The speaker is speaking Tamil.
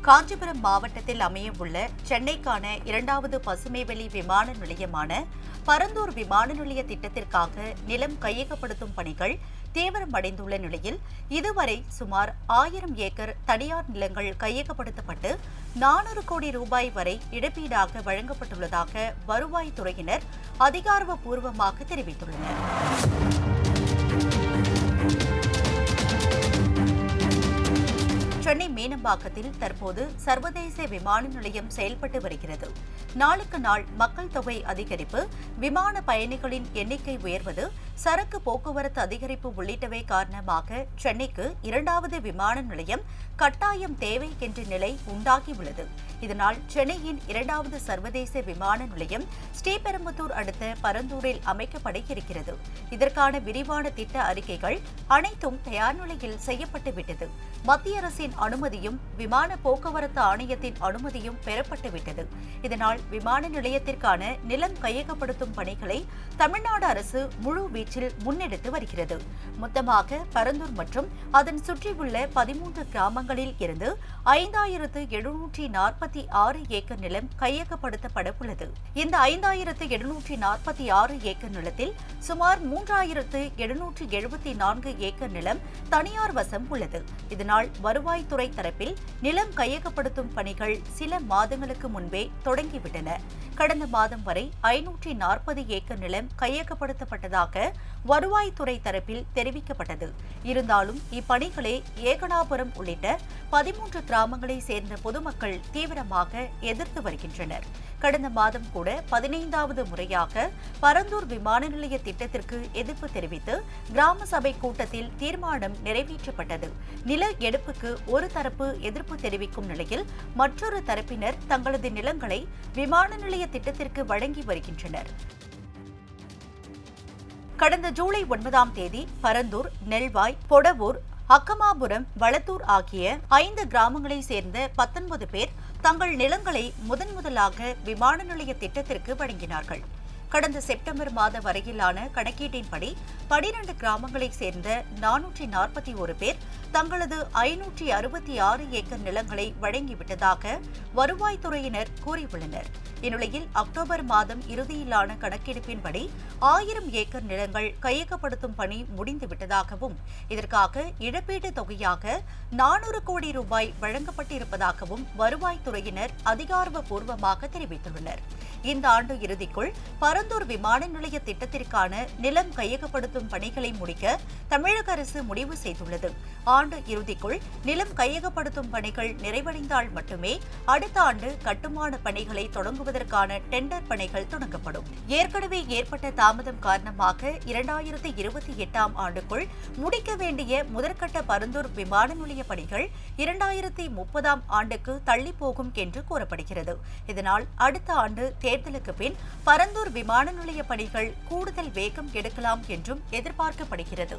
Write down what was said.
காஞ்சிபுரம் மாவட்டத்தில் அமையவுள்ள சென்னைக்கான இரண்டாவது பசுமைவெளி விமான நிலையமான பரந்தூர் விமான நிலைய திட்டத்திற்காக நிலம் கையகப்படுத்தும் பணிகள் தீவிரமடைந்துள்ள நிலையில் இதுவரை சுமார் 1000 ஏக்கர் தனியார் நிலங்கள் கையகப்படுத்தப்பட்டு 400 கோடி ரூபாய் வரை இழப்பீடாக வழங்கப்பட்டுள்ளதாக வருவாய்த்துறையினர் அதிகாரப்பூர்வமாக தெரிவித்துள்ளனர். சென்னை மீனம்பாக்கத்தில் தற்போது சர்வதேச விமான நிலையம் செயல்பட்டு வருகிறது. நாளுக்கு நாள் மக்கள் தொகை அதிகரிப்பு, விமான பயணிகளின் எண்ணிக்கை உயர்வது, சரக்கு போக்குவரத்து அதிகரிப்பு உள்ளிட்டவை காரணமாக சென்னைக்கு இரண்டாவது விமான நிலையம் கட்டாயம் தேவை என்ற நிலை உண்டாகியுள்ளது. இதனால் சென்னையின் இரண்டாவது சர்வதேச விமான நிலையம் ஸ்ரீபெரும்புதூர் அடுத்த பரந்தூரில் அமைக்கப்பட இருக்கிறது. இதற்கான விரிவான திட்ட அறிக்கைகள் அனைத்தும் தயார் நிலையில் செய்யப்பட்டுவிட்டது. மத்திய அரசின் அனுமதியும் விமான போக்குவரத்து ஆணையத்தின் அனுமதியும் பெறப்பட்டுவிட்டது. இதனால் விமான நிலையத்திற்கான நிலம் கையகப்படுத்தும் பணிகளை தமிழ்நாடு அரசு முழு வீச்சில் முன்னெடுத்து வருகிறது. மொத்தமாக பரந்தூர் மற்றும் அதன் சுற்றியுள்ள 13 கிராமங்களில் இருந்து 5746 ஏக்கர் நிலம் கையகப்படுத்தப்பட உள்ளது. இந்த 5746 ஏக்கர் நிலத்தில் சுமார் 3774 ஏக்கர் நிலம் தனியார் வசம் உள்ளது. இதனால் வருவாய்த்துறை தரப்பில் நிலம் கையகப்படுத்தும் பணிகள் சில மாதங்களுக்கு முன்பே தொடங்கிவிட்டன. கடந்த மாதம் வரை 540 ஏக்கர் நிலம் கையகப்படுத்தப்பட்டதாக வருவாய்த்துறை தரப்பில் தெரிவிக்கப்பட்டது. இருந்தாலும் இப்பணிகளை ஏகனாபுரம் உள்ளிட்ட 13 கிராமங்களை சேர்ந்த பொதுமக்கள் தீவிரமாக எதிர்த்து வருகின்றனர். கடந்த மாதம் கூட 15வது முறையாக பரந்தூர் விமான நிலைய திட்டத்திற்கு எதிர்ப்பு தெரிவித்து கிராம சபை கூட்டத்தில் தீர்மானம் நிறைவேற்றப்பட்டது. நில எடுப்புக்கு ஒரு தரப்பு எதிர்ப்பு தெரிவிக்கும் நிலையில் மற்றொரு தரப்பினர் தங்களது நிலங்களை விமான நிலைய திட்டத்திற்கு வழங்கி வருகின்றனர். கடந்த ஜூலை 9ஆம் தேதி பரந்தூர், நெல்வாய், பொடவூர், அக்கமாபுரம், வளத்தூர் ஆகிய 5 கிராமங்களை சேர்ந்த 19 பேர் தங்கள் நிலங்களை முதன்முதலாக விமான நிலைய திட்டத்திற்கு வழங்கினார்கள். கடந்த செப்டம்பர் மாத வரையிலான கணக்கீட்டின்படி 12 கிராமங்களைச் சேர்ந்த 441 பேர் தங்களது 566 ஏக்கர் நிலங்களை வழங்கிவிட்டதாக வருவாய்த்துறையினர் கூறியுள்ளனர். இந்நிலையில் அக்டோபர் மாதம் இறுதியிலான கணக்கெடுப்பின்படி 1000 ஏக்கர் நிலங்கள் கையகப்படுத்தும் பணி முடிந்துவிட்டதாகவும் இதற்காக இழப்பீட்டு தொகையாக 400 கோடி ரூபாய் வழங்கப்பட்டிருப்பதாகவும் வருவாய்த்துறையினர் அதிகாரப்பூர்வமாக தெரிவித்துள்ளனர். இந்த ஆண்டு இறுதிக்குள் பரந்தூர் விமான நிலைய திட்டத்திற்கான நிலம் கையகப்படுத்தும் பணிகளை முடிக்க தமிழக அரசு முடிவு செய்துள்ளது. ஆண்டு இறுதிக்குள் நிலம் கையகப்படுத்தும் பணிகள் நிறைவடைந்தால் மட்டுமே அடுத்த ஆண்டு கட்டுமான பணிகளை தொடங்குவதற்கான டெண்டர் பணிகள் தொடங்கப்படும். ஏற்கனவே ஏற்பட்ட தாமதம் காரணமாக 2028ஆம் ஆண்டுக்குள் முடிக்க வேண்டிய முதற்கட்ட பரந்தூர் விமான நிலைய பணிகள் 2030ஆம் ஆண்டுக்கு தள்ளிப்போகும் என்று கூறப்படுகிறது. இதனால் அடுத்த ஆண்டு தேர்தலுக்கு பின் பரந்தூர் விமான நிலைய பணிகள் கூடுதல் வேகம் எடுக்கலாம் என்றும் எதிர்பார்க்கப்படுகிறது.